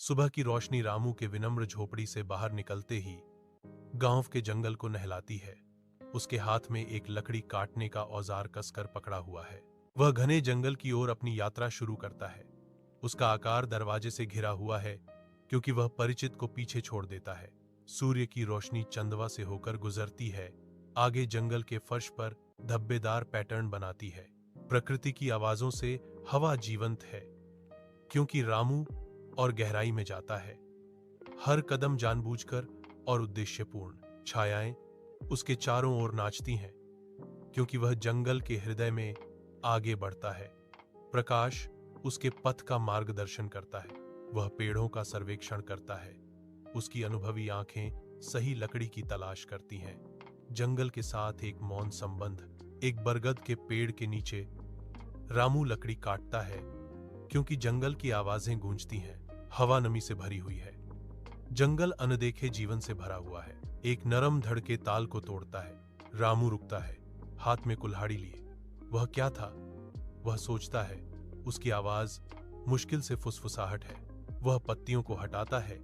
सुबह की रोशनी रामू के विनम्र झोपड़ी से बाहर निकलते ही गांव के जंगल को नहलाती है। उसके हाथ में एक लकड़ी काटने का औजार कसकर पकड़ा हुआ है। वह घने जंगल की ओर अपनी यात्रा शुरू करता है। उसका आकार दरवाजे से घिरा हुआ है, क्योंकि वह परिचित को पीछे छोड़ देता है। सूर्य की रोशनी चंदवा से होकर गुजरती है, आगे जंगल के फर्श पर धब्बेदार पैटर्न बनाती है। प्रकृति की आवाजों से हवा जीवंत है, क्योंकि रामू और गहराई में जाता है। हर कदम जानबूझकर और उद्देश्यपूर्ण। छायाएं उसके चारों ओर नाचती हैं, क्योंकि वह जंगल के हृदय में आगे बढ़ता है। प्रकाश उसके पथ का मार्गदर्शन करता है। वह पेड़ों का सर्वेक्षण करता है। उसकी अनुभवी आंखें सही लकड़ी की तलाश करती हैं। जंगल के साथ एक मौन संबंध। एक बरगद के पेड़ के नीचे रामू लकड़ी काटता है, क्योंकि जंगल की आवाजें गूंजती हैं। हवा नमी से भरी हुई है। जंगल अनदेखे जीवन से भरा हुआ है। एक नरम धड़ के ताल को तोड़ता है। रामू रुकता है, हाथ में कुल्हाड़ी लिए। वह क्या था? वह सोचता है। उसकी आवाज मुश्किल से फुसफुसाहट है। वह पत्तियों को हटाता है,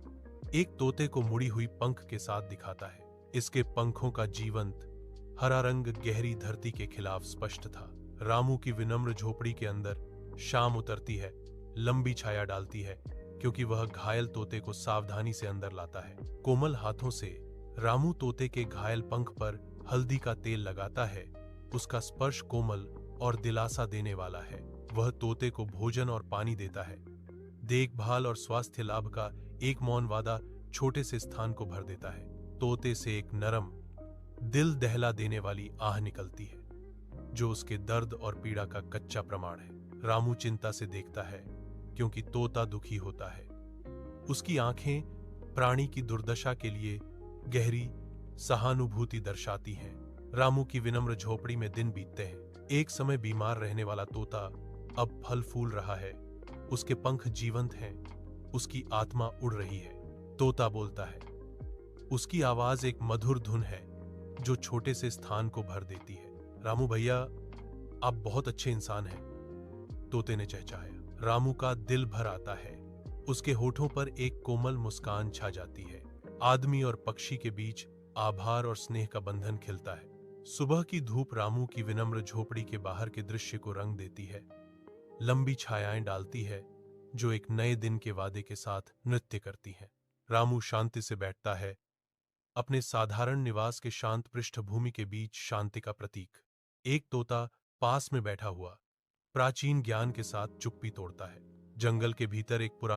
एक तोते को मुड़ी हुई पंख के साथ दिखाता है। इसके पंखों का जीवंत हरा रंग गहरी धरती के खिलाफ स्पष्ट था। रामू की विनम्र झोपड़ी के अंदर शाम उतरती है, लंबी छाया डालती है, क्योंकि वह घायल तोते को सावधानी से अंदर लाता है। कोमल हाथों से रामू तोते के घायल पंख पर हल्दी का तेल लगाता है। उसका स्पर्श कोमल और दिलासा देने वाला है। वह तोते को भोजन और पानी देता है। देखभाल और स्वास्थ्य लाभ का एक मौन वादा छोटे से स्थान को भर देता है। तोते से एक नरम, दिल दहला देने वाली आह निकलती है, जो उसके दर्द और पीड़ा का कच्चा प्रमाण है। रामू चिंता से देखता है, क्योंकि तोता दुखी होता है। उसकी आंखें प्राणी की दुर्दशा के लिए गहरी सहानुभूति दर्शाती हैं। रामू की विनम्र झोपड़ी में दिन बीतते हैं। एक समय बीमार रहने वाला तोता अब फल फूल रहा है। उसके पंख जीवंत हैं। उसकी आत्मा उड़ रही है। तोता बोलता है। उसकी आवाज एक मधुर धुन है, जो छोटे से स्थान को भर देती है। रामू भैया, आप बहुत अच्छे इंसान हैं, तोते ने चहचहाया। रामू का दिल भर आता है। उसके होठों पर एक कोमल मुस्कान छा जाती है। आदमी और पक्षी के बीच आभार और स्नेह का बंधन खिलता है। सुबह की धूप रामू की विनम्र झोपड़ी के बाहर के दृश्य को रंग देती है। लंबी छायाएं डालती है, जो एक नए दिन के वादे के साथ नृत्य करती हैं। रामू शांति से बैठता है, अपने साधारण निवास के शांत पृष्ठभूमि के बीच शांति का प्रतीक। एक तोता पास में बैठा हुआ प्राचीन ज्ञान के साथ चुप्पी तोड़ता है। जंगल के भीतर एक पुराना